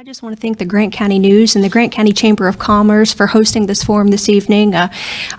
I just want to thank the Grant County News and the Grant County Chamber of Commerce for hosting this forum this evening. I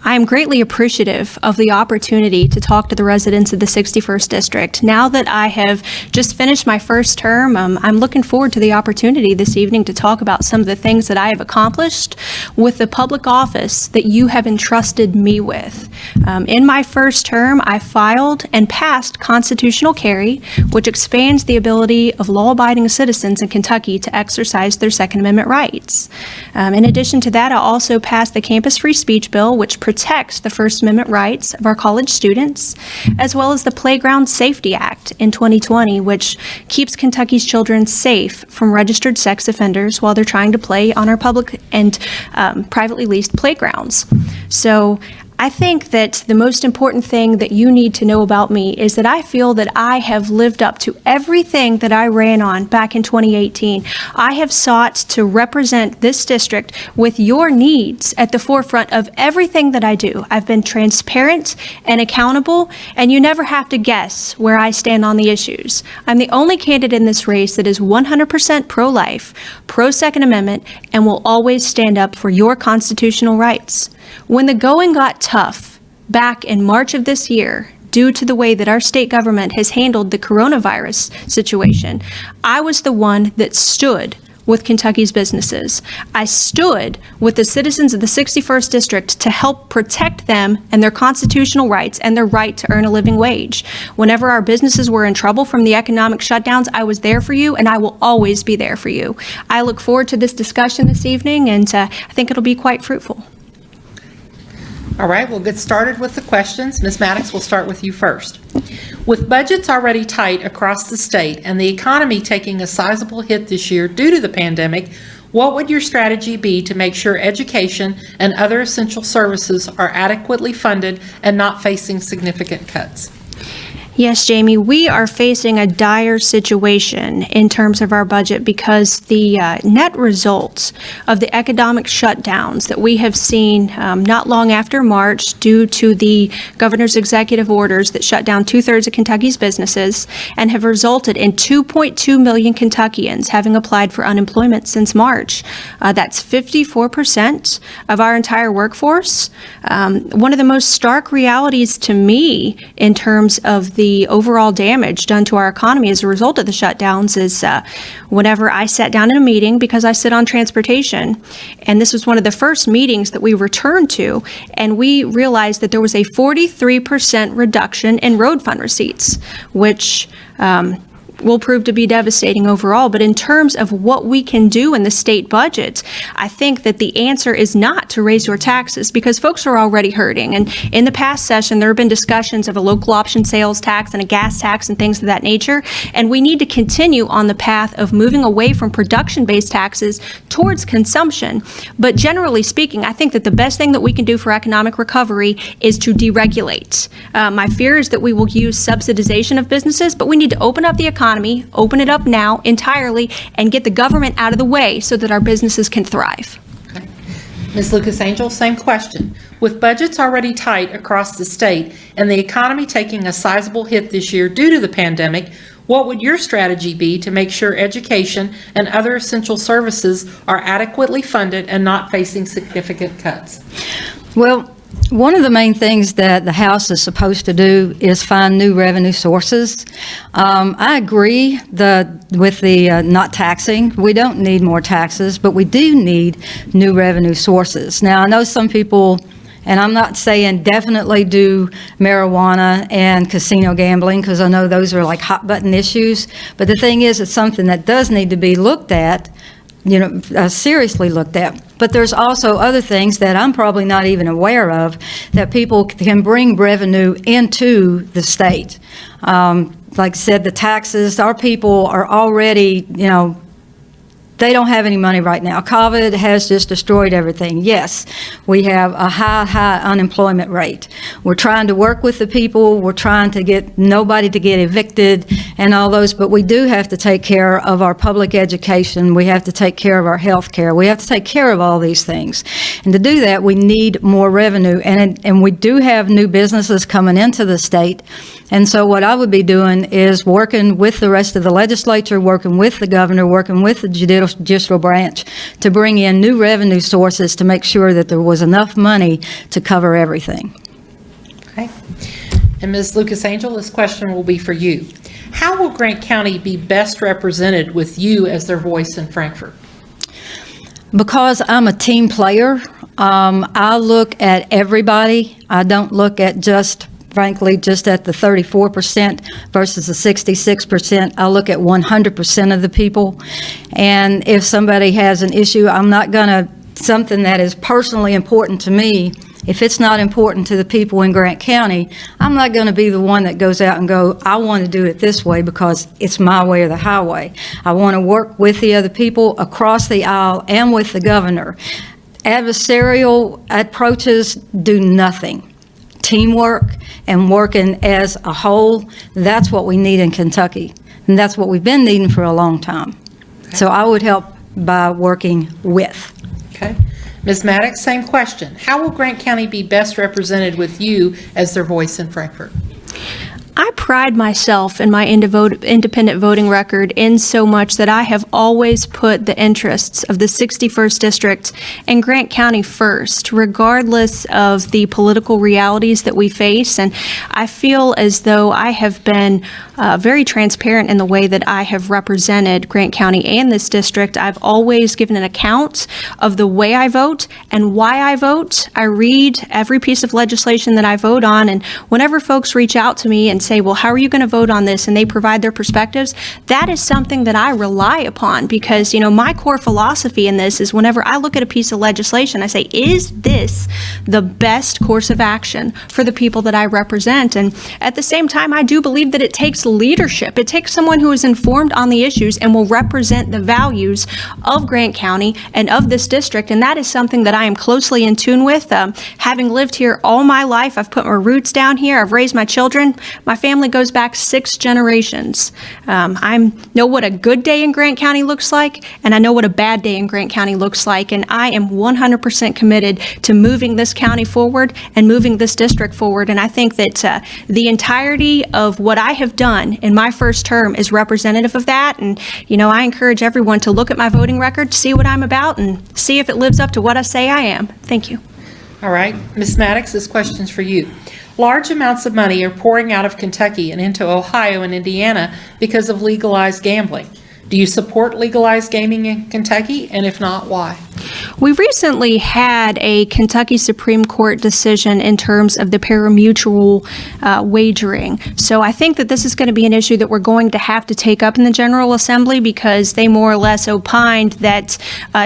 am greatly appreciative of the opportunity to talk to the residents of the 61st District. Now that I have just finished my first term, I'm looking forward to the opportunity this evening to talk about some of the things that I have accomplished with the public office that you have entrusted me with. In my first term, I filed and passed constitutional carry, which expands the ability of law-abiding citizens in Kentucky to exercise their Second Amendment rights. In addition to that, I also passed the Campus Free Speech Bill, which protects the First Amendment rights of our college students, as well as the Playground Safety Act in 2020, which keeps Kentucky's children safe from registered sex offenders while they're trying to play on our public and privately leased playgrounds. So I think that the most important thing that you need to know about me is that I feel that I have lived up to everything that I ran on back in 2018. I have sought to represent this district with your needs at the forefront of everything that I do. I've been transparent and accountable, and you never have to guess where I stand on the issues. I'm the only candidate in this race that is 100% pro-life, pro-Second Amendment, and will always stand up for your constitutional rights. When the going got tough back in March of this year, due to the way that our state government has handled the coronavirus situation, I was the one that stood with Kentucky's businesses. I stood with the citizens of the 61st District to help protect them and their constitutional rights and their right to earn a living wage. Whenever our businesses were in trouble from the economic shutdowns, I was there for you, and I will always be there for you. I look forward to this discussion this evening, and I think it'll be quite fruitful. All right, we'll get started with the questions. Ms. Maddox, we'll start with you first. With budgets already tight across the state and the economy taking a sizable hit this year due to the pandemic, what would your strategy be to make sure education and other essential services are adequately funded and not facing significant cuts? Yes, Jamie, we are facing a dire situation in terms of our budget because the net results of the economic shutdowns that we have seen not long after March due to the governor's executive orders that shut down 2/3 of Kentucky's businesses and have resulted in 2.2 million Kentuckians having applied for unemployment since March. That's 54% of our entire workforce. One of the most stark realities to me in terms of the overall damage done to our economy as a result of the shutdowns is whenever I sat down in a meeting, because I sit on transportation, and this was one of the first meetings that we returned to, and we realized that there was a 43% reduction in road fund receipts, which will prove to be devastating overall. But in terms of what we can do in the state budget, I think that the answer is not to raise your taxes because folks are already hurting. And in the past session, there have been discussions of a local option sales tax and a gas tax and things of that nature. And we need to continue on the path of moving away from production-based taxes towards consumption. But generally speaking, I think that the best thing that we can do for economic recovery is to deregulate. My fear is that we will use subsidization of businesses, but we need to open up the economy, open it up now entirely, and get the government out of the way so that our businesses can thrive. Okay. Ms. Lucas Angel, same question. With budgets already tight across the state and the economy taking a sizable hit this year due to the pandemic, what would your strategy be to make sure education and other essential services are adequately funded and not facing significant cuts? Well, one of the main things that the House is supposed to do is find new revenue sources. I agree with the not taxing. We don't need more taxes, but we do need new revenue sources. Now, I know some people, and I'm not saying definitely do marijuana and casino gambling because I know those are like hot button issues, but the thing is, it's something that does need to be looked at, seriously looked at. But there's also other things that I'm probably not even aware of that people can bring revenue into the state. Like I said, the taxes, our people are already, they don't have any money right now. COVID has just destroyed everything. Yes, we have a high unemployment rate. We're trying to work with the people. We're trying to get nobody to get evicted and all those, but we do have to take care of our public education. We have to take care of our health care. We have to take care of all these things. And to do that, we need more revenue. And we do have new businesses coming into the state. And so what I would be doing is working with the rest of the legislature, working with the governor, working with the judicial branch to bring in new revenue sources to make sure that there was enough money to cover everything. Okay. And Ms. Lucas Angel, this question will be for you. How will Grant County be best represented with you as their voice in Frankfurt? Because I'm a team player, I look at everybody. I don't look at frankly, just at the 34% versus the 66%. I look at 100% of the people. And if somebody has an issue, I'm not going to, something that is personally important to me, if it's not important to the people in Grant County, I'm not going to be the one that goes out and go, I want to do it this way because it's my way or the highway. I want to work with the other people across the aisle and with the governor. Adversarial approaches do nothing. Teamwork and working as a whole, that's what we need in Kentucky. And that's what we've been needing for a long time. So I would help by working with. Okay. Ms. Maddox, same question. How will Grant County be best represented with you as their voice in Frankfurt? I pride myself in my independent voting record in so much that I have always put the interests of the 61st District and Grant County first, regardless of the political realities that we face. And I feel as though I have been very transparent in the way that I have represented Grant County and this district. I've always given an account of the way I vote and why I vote. I read every piece of legislation that I vote on, and whenever folks reach out to me and say, well, how are you going to vote on this? And they provide their perspectives. That is something that I rely upon because, my core philosophy in this is whenever I look at a piece of legislation, I say, is this the best course of action for the people that I represent? And at the same time, I do believe that it takes leadership. It takes someone who is informed on the issues and will represent the values of Grant County and of this district. And that is something that I am closely in tune with. Having lived here all my life, I've put my roots down here. I've raised my children. My family goes back 6 generations. I know what a good day in Grant County looks like, and I know what a bad day in Grant County looks like, and I am 100% committed to moving this county forward and moving this district forward. And I think that the entirety of what I have done in my first term is representative of that. And, I encourage everyone to look at my voting record, see what I'm about, and see if it lives up to what I say I am. Thank you. All right. Ms. Maddox, this question's for you. Large amounts of money are pouring out of Kentucky and into Ohio and Indiana because of legalized gambling. Do you support legalized gaming in Kentucky? And if not, why? We recently had a Kentucky Supreme Court decision in terms of the pari-mutuel wagering. So I think that this is going to be an issue that we're going to have to take up in the General Assembly because they more or less opined that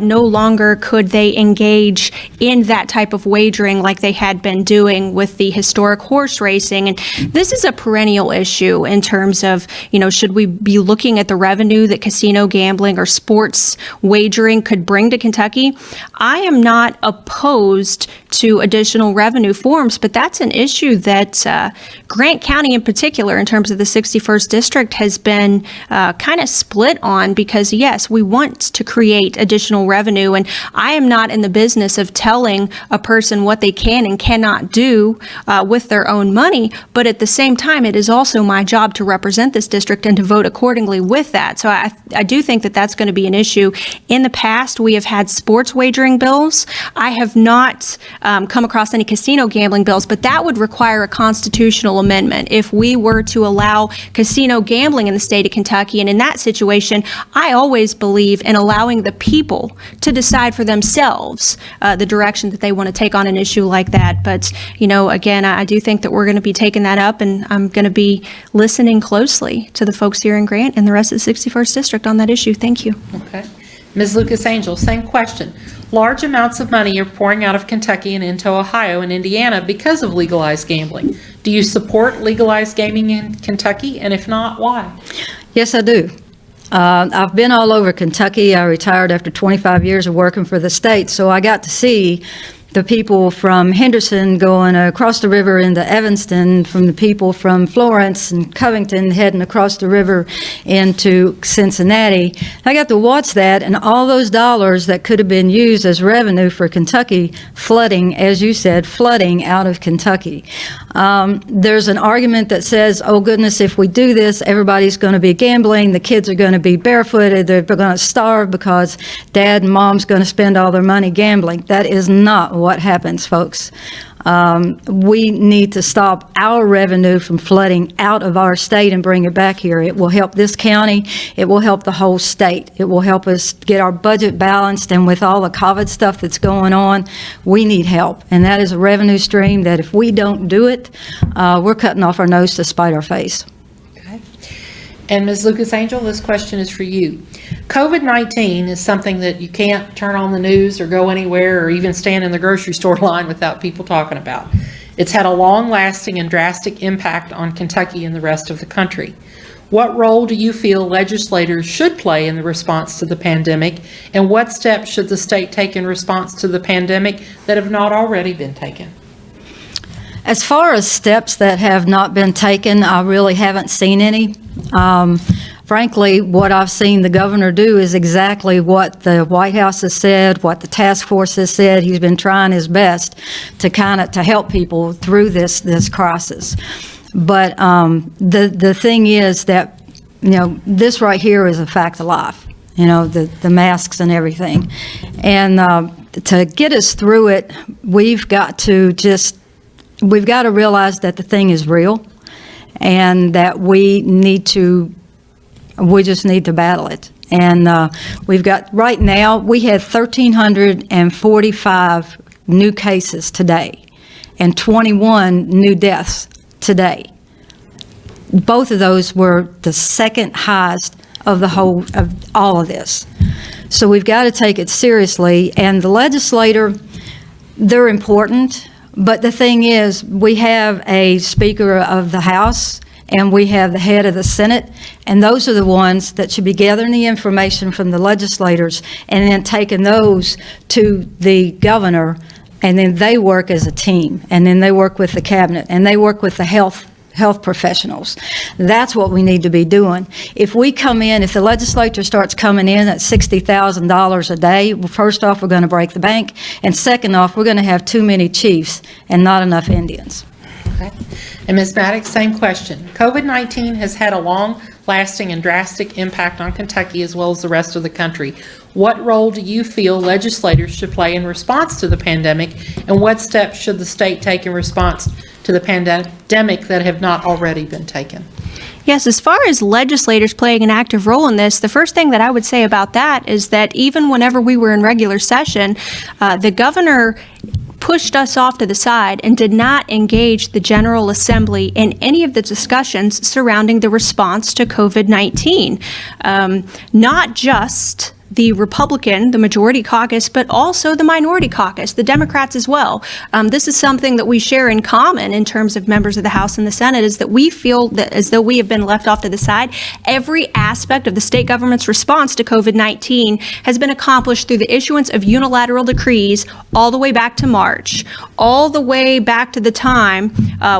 no longer could they engage in that type of wagering like they had been doing with the historic horse racing. And this is a perennial issue in terms of, should we be looking at the revenue that casino gambling or sports wagering could bring to Kentucky? I am not opposed to additional revenue forms, but that's an issue that Grant County in particular, in terms of the 61st District, has been kind of split on because, yes, we want to create additional revenue, and I am not in the business of telling a person what they can and cannot do with their own money, but at the same time, it is also my job to represent this district and to vote accordingly with that. So I do think that that's going to be an issue. In the past, we have had sports wagering bills. I have not come across any casino gambling bills, but that would require a constitutional amendment if we were to allow casino gambling in the state of Kentucky. And in that situation, I always believe in allowing the people to decide for themselves the direction that they want to take on an issue like that. But, again, I do think that we're going to be taking that up, and I'm going to be listening closely to the folks here in Grant and the rest of the 61st District on that issue. Thank you. Okay. Ms. Lucas Angel, same question. Large amounts of money are pouring out of Kentucky and into Ohio and Indiana because of legalized gambling. Do you support legalized gaming in Kentucky? And if not, why? Yes, I do. I've been all over Kentucky. I retired after 25 years of working for the state, so I got to see the people from Henderson going across the river into Evanston, from the people from Florence and Covington heading across the river into Cincinnati. I got to watch that, and all those dollars that could have been used as revenue for Kentucky flooding, as you said, flooding out of Kentucky. There's an argument that says, oh goodness, if we do this, everybody's going to be gambling, the kids are going to be barefooted, they're going to starve because dad and mom's going to spend all their money gambling. That is not what happens, folks. We need to stop our revenue from flooding out of our state and bring it back here. It will help this county. It will help the whole state. It will help us get our budget balanced, and with all the COVID stuff that's going on, we need help. And that is a revenue stream that if we don't do it, we're cutting off our nose to spite our face. Okay. And Ms. Lucas Angel, this question is for you. COVID-19 is something that you can't turn on the news or go anywhere or even stand in the grocery store line without people talking about. It's had a long-lasting and drastic impact on Kentucky and the rest of the country. What role do you feel legislators should play in the response to the pandemic, and what steps should the state take in response to the pandemic that have not already been taken? As far as steps that have not been taken, I really haven't seen any. Frankly, what I've seen the governor do is exactly what the White House has said, what the task force has said. He's been trying his best to to help people through this crisis. But the thing is that, this right here is a fact of life, the masks and everything. And to get us through it, we've got to realize that the thing is real and that we just need to battle it. And right now, we had 1,345 new cases today and 21 new deaths today. Both of those were the second highest of all of this. So we've got to take it seriously. And the legislator, they're important. But the thing is, we have a Speaker of the House and we have the head of the Senate, and those are the ones that should be gathering the information from the legislators and then taking those to the governor, and then they work as a team, and then they work with the cabinet, and they work with the health professionals. That's what we need to be doing. If the legislature starts coming in at $60,000 a day, well, first off, we're going to break the bank, and second off, we're going to have too many chiefs and not enough Indians. Okay. And Ms. Maddox, same question. COVID-19 has had a long-lasting and drastic impact on Kentucky as well as the rest of the country. What role do you feel legislators should play in response to the pandemic, and what steps should the state take in response to the pandemic that have not already been taken? Yes, as far as legislators playing an active role in this, the first thing that I would say about that is that even whenever we were in regular session, the governor pushed us off to the side and did not engage the General Assembly in any of the discussions surrounding the response to COVID-19. Not just the Republican, the majority caucus, but also the minority caucus, the Democrats as well. This is something that we share in common in terms of members of the House and the Senate, is that we feel that as though we have been left off to the side. Every aspect of the state government's response to COVID-19 has been accomplished through the issuance of unilateral decrees all the way back to March, all the way back to the time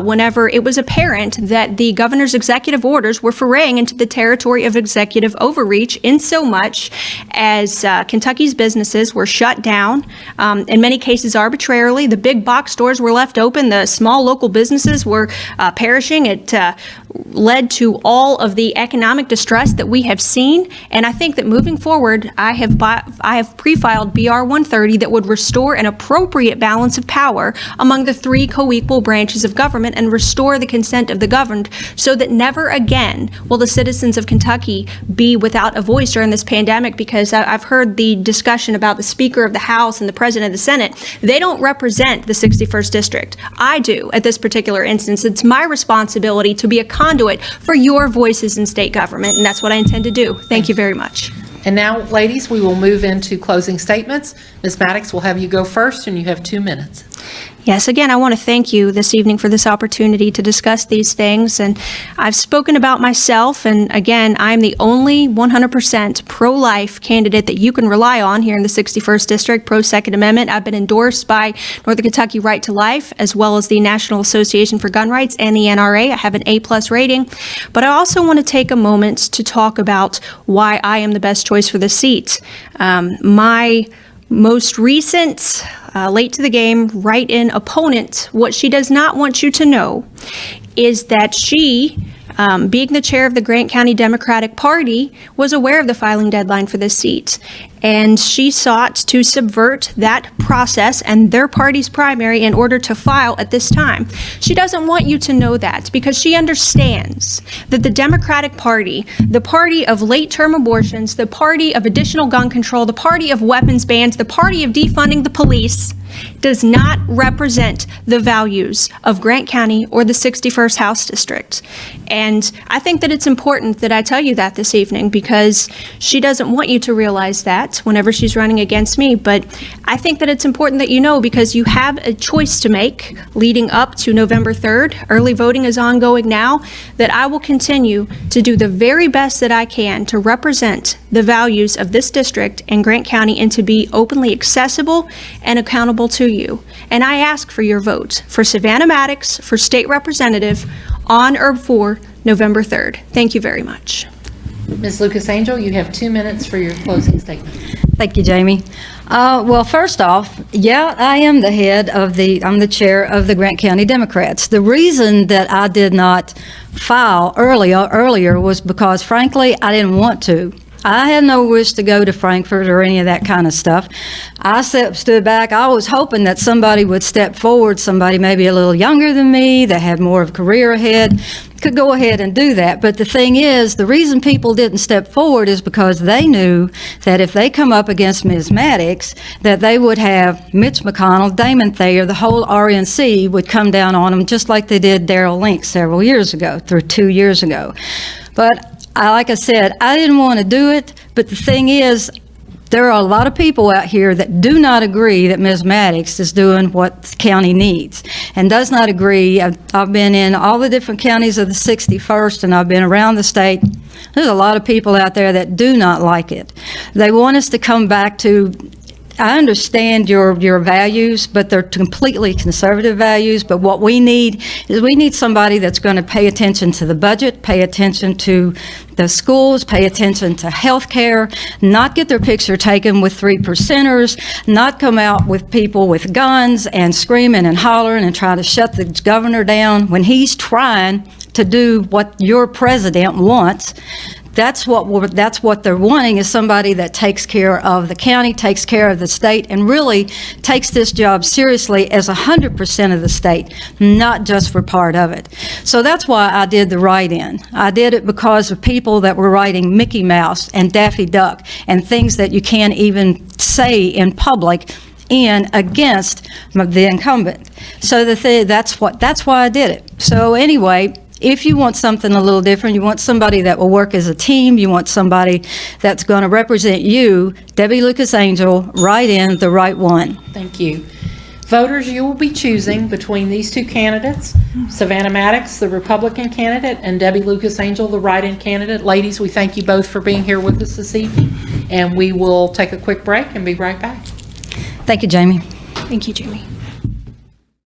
whenever it was apparent that the governor's executive orders were foraying into the territory of executive overreach, in so much as Kentucky's businesses were shut down, in many cases arbitrarily. The big box stores were left open. The small local businesses were perishing. It led to all of the economic distress that we have seen. And I think that moving forward, I have pre-filed BR 130 that would restore an appropriate balance of power among the three co-equal branches of government and restore the consent of the governed, so that never again will the citizens of Kentucky be without a voice during this pandemic. Because I've heard the discussion about the Speaker of the House and the President of the Senate. They don't represent the 61st District. I do at this particular instance. It's my responsibility to be a conduit for your voices in state government, and that's what I intend to do. Thank you very much. And now, ladies, we will move into closing statements. Ms. Maddox, we'll have you go first, and you have 2 minutes. Yes, again, I want to thank you this evening for this opportunity to discuss these things. And I've spoken about myself, and again, I'm the only 100% pro-life candidate that you can rely on here in the 61st District, pro-Second Amendment. I've been endorsed by Northern Kentucky Right to Life, as well as the National Association for Gun Rights and the NRA. I have an A+ rating. But I also want to take a moment to talk about why I am the best choice for this seat. My most recent late to the game, write-in opponent, what she does not want you to know is that she, being the chair of the Grant County Democratic Party, was aware of the filing deadline for this seat. And she sought to subvert that process and their party's primary in order to file at this time. She doesn't want you to know that because she understands that the Democratic Party, the party of late-term abortions, the party of additional gun control, the party of weapons bans, the party of defunding the police, does not represent the values of Grant County or the 61st House District. And I think that it's important that I tell you that this evening because she doesn't want you to realize that whenever she's running against me. But I think that it's important that you know because you have a choice to make leading up to November 3rd. Early voting is ongoing now, that I will continue to do the very best that I can to represent the values of this district and Grant County and to be openly accessible and accountable to you. And I ask for your vote for Savannah Maddox for state representative on or before November 3rd. Thank you very much. Ms. Lucas Angel, you have 2 minutes for your closing statement. Thank you, Jamie. Well, first off, yeah, I am I'm the chair of the Grant County Democrats. The reason that I did not file earlier was because, frankly, I didn't want to. I had no wish to go to Frankfurt or any of that kind of stuff. I stood back. I was hoping that somebody would step forward, somebody maybe a little younger than me, that had more of a career ahead, could go ahead and do that. But the thing is, the reason people didn't step forward is because they knew that if they come up against Ms. Maddox, that they would have Mitch McConnell, Damon Thayer, the whole RNC would come down on them just like they did Darrell Link several years ago, 2 years ago. But like I said, I didn't want to do it, but the thing is, there are a lot of people out here that do not agree that Ms. Maddox is doing what the county needs and does not agree. I've been in all the different counties of the 61st and I've been around the state. There's a lot of people out there that do not like it. They want us to come back to, I understand your values, but they're completely conservative values. But what we need is we need somebody that's going to pay attention to the budget, pay attention to the schools, pay attention to health care, not get their picture taken with 3%ers, not come out with people with guns and screaming and hollering and trying to shut the governor down when he's trying to do what your president wants. That's what they're wanting, is somebody that takes care of the county, takes care of the state, and really takes this job seriously as 100% of the state, not just for part of it. So that's why I did the write-in. I did it because of people that were writing Mickey Mouse and Daffy Duck and things that you can't even say in public and against the incumbent. So that's why I did it. So anyway, if you want something a little different, you want somebody that will work as a team, you want somebody that's going to represent you, Debbie Lucas Angel, write in the right one. Thank you. Voters, you will be choosing between these two candidates, Savannah Maddox, the Republican candidate, and Debbie Lucas Angel, the write-in candidate. Ladies, we thank you both for being here with us this evening, and we will take a quick break and be right back. Thank you, Jamie. Thank you, Jamie.